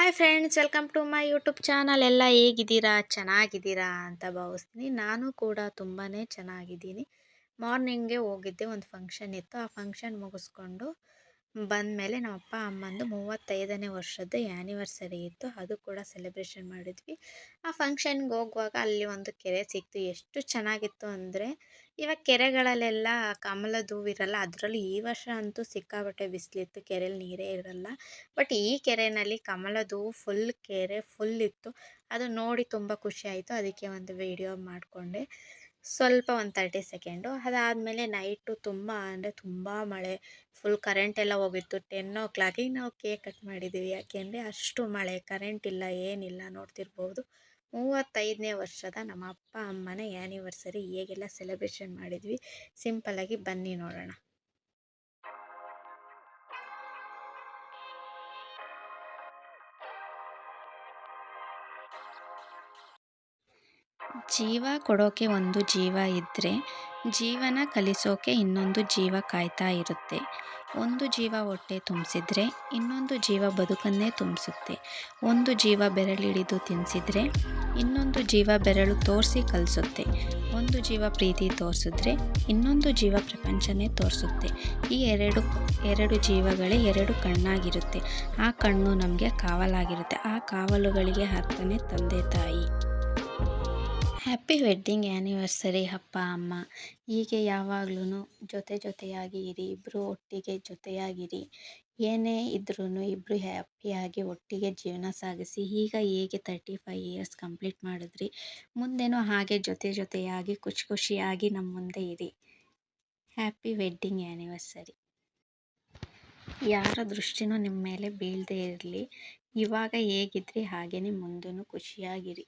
Hi friends, welcome to my YouTube channel. ಎಲ್ಲ ಹೇಗಿದ್ದೀರಾ? ಚೆನ್ನಾಗಿದ್ದೀರಾ ಅಂತ ಭಾವಿಸ್ತೀನಿ. ನಾನು ಕೂಡ ತುಂಬಾ ಚೆನ್ನಾಗಿದ್ದೀನಿ. ಮಾರ್ನಿಂಗೇ ಹೋಗಿದ್ದೆ, ಒಂದು ಫಂಕ್ಷನ್ ಇತ್ತು. ಆ ಫಂಕ್ಷನ್ ಮುಗಿಸ್ಕೊಂಡು ಬಂದಮೇಲೆ ನಮ್ಮ ಅಪ್ಪ ಅಮ್ಮಂದು 35ನೇ ವರ್ಷದ್ದು ಆ್ಯನಿವರ್ಸರಿ ಇತ್ತು. ಅದು ಕೂಡ ಸೆಲೆಬ್ರೇಷನ್ ಮಾಡಿದ್ವಿ. ಆ ಫಂಕ್ಷನ್ಗೆ ಹೋಗುವಾಗ ಅಲ್ಲಿ ಒಂದು ಕೆರೆ ಸಿಕ್ತು. ಎಷ್ಟು ಚೆನ್ನಾಗಿತ್ತು ಅಂದರೆ, ಇವಾಗ ಕೆರೆಗಳಲ್ಲೆಲ್ಲ ಕಮಲದ ಹೂವು ಇರಲ್ಲ, ಅದರಲ್ಲೂ ಈ ವರ್ಷ ಅಂತೂ ಸಿಕ್ಕಾಪಟ್ಟೆ ಬಿಸಿಲಿತ್ತು, ಕೆರೆಯಲ್ಲಿ ನೀರೇ ಇರಲ್ಲ. ಬಟ್ ಈ ಕೆರೆಯಲ್ಲಿ ಕಮಲದ ಹೂವು ಕೆರೆ ಫುಲ್ ಇತ್ತು. ಅದು ನೋಡಿ ತುಂಬ ಖುಷಿ ಆಯಿತು. ಅದಕ್ಕೆ ಒಂದು ವಿಡಿಯೋ ಮಾಡಿಕೊಂಡೆ, ಸ್ವಲ್ಪ ಒಂದು 30 ಸೆಕೆಂಡು. ಅದಾದಮೇಲೆ ನೈಟು ತುಂಬ ಅಂದರೆ ತುಂಬ ಮಳೆ, ಫುಲ್ ಕರೆಂಟ್ ಎಲ್ಲ ಹೋಗಿತ್ತು. 10 ಓ ಕ್ಲಾಕಿಗೆ ನಾವು ಕೇಕ್ ಕಟ್ ಮಾಡಿದ್ದೀವಿ. ಯಾಕೆಂದರೆ ಅಷ್ಟು ಮಳೆ, ಕರೆಂಟ್ ಇಲ್ಲ, ಏನಿಲ್ಲ. ನೋಡ್ತಿರ್ಬೋದು, 35ನೇ ವರ್ಷದ ನಮ್ಮ ಅಪ್ಪ ಅಮ್ಮನ ಆ್ಯನಿವರ್ಸರಿ ಹೇಗೆಲ್ಲ ಸೆಲೆಬ್ರೇಷನ್ ಮಾಡಿದ್ವಿ ಸಿಂಪಲ್ಲಾಗಿ, ಬನ್ನಿ ನೋಡೋಣ. ಜೀವ ಕೊಡೋಕೆ ಒಂದು ಜೀವ ಇದ್ದರೆ, ಜೀವನ ಕಲಿಸೋಕೆ ಇನ್ನೊಂದು ಜೀವ ಕಾಯ್ತಾ ಇರುತ್ತೆ. ಒಂದು ಜೀವ ಹೊಟ್ಟೆ ತುಂಬಿಸಿದ್ರೆ ಇನ್ನೊಂದು ಜೀವ ಬದುಕನ್ನೇ ತುಂಬಿಸುತ್ತೆ. ಒಂದು ಜೀವ ಬೆರಳಿಡಿದು ತಿನ್ನಿಸಿದ್ರೆ ಇನ್ನೊಂದು ಜೀವ ಬೆರಳು ತೋರಿಸಿ ಕಲಿಸುತ್ತೆ. ಒಂದು ಜೀವ ಪ್ರೀತಿ ತೋರಿಸಿದ್ರೆ ಇನ್ನೊಂದು ಜೀವ ಪ್ರಪಂಚನೇ ತೋರಿಸುತ್ತೆ. ಈ ಎರಡು ಜೀವಗಳೇ ಎರಡು ಕಣ್ಣಾಗಿರುತ್ತೆ. ಆ ಕಣ್ಣು ನಮಗೆ ಕಾವಲಾಗಿರುತ್ತೆ. ಆ ಕಾವಲುಗಳಿಗೆ ಅರ್ಥನೇ ತಂದೆ ತಾಯಿ. ಹ್ಯಾಪಿ ವೆಡ್ಡಿಂಗ್ ಆ್ಯನಿವರ್ಸರಿ ಅಪ್ಪ ಅಮ್ಮ. ಹೀಗೆ ಯಾವಾಗ್ಲೂ ಜೊತೆಯಾಗಿ ಇರಿ, ಇಬ್ಬರು ಒಟ್ಟಿಗೆ ಜೊತೆಯಾಗಿರಿ. ಏನೇ ಇದ್ರೂ ಇಬ್ಬರು ಹ್ಯಾಪಿಯಾಗಿ ಒಟ್ಟಿಗೆ ಜೀವನ ಸಾಗಿಸಿ. ಈಗ ಹೇಗೆ 35 ಇಯರ್ಸ್ ಕಂಪ್ಲೀಟ್ ಮಾಡಿದ್ರಿ, ಮುಂದೆನೂ ಹಾಗೆ ಜೊತೆಯಾಗಿ ಖುಷಿಯಾಗಿ ನಮ್ಮ ಮುಂದೆ ಇರಿ. Happy wedding anniversary. ಯಾರ ದೃಷ್ಟಿನೂ ನಿಮ್ಮ ಮೇಲೆ ಬೀಳದೇ ಇರಲಿ. ಇವಾಗ ಹೇಗಿದ್ರಿ ಹಾಗೇ ಮುಂದೂ ಖುಷಿಯಾಗಿರಿ.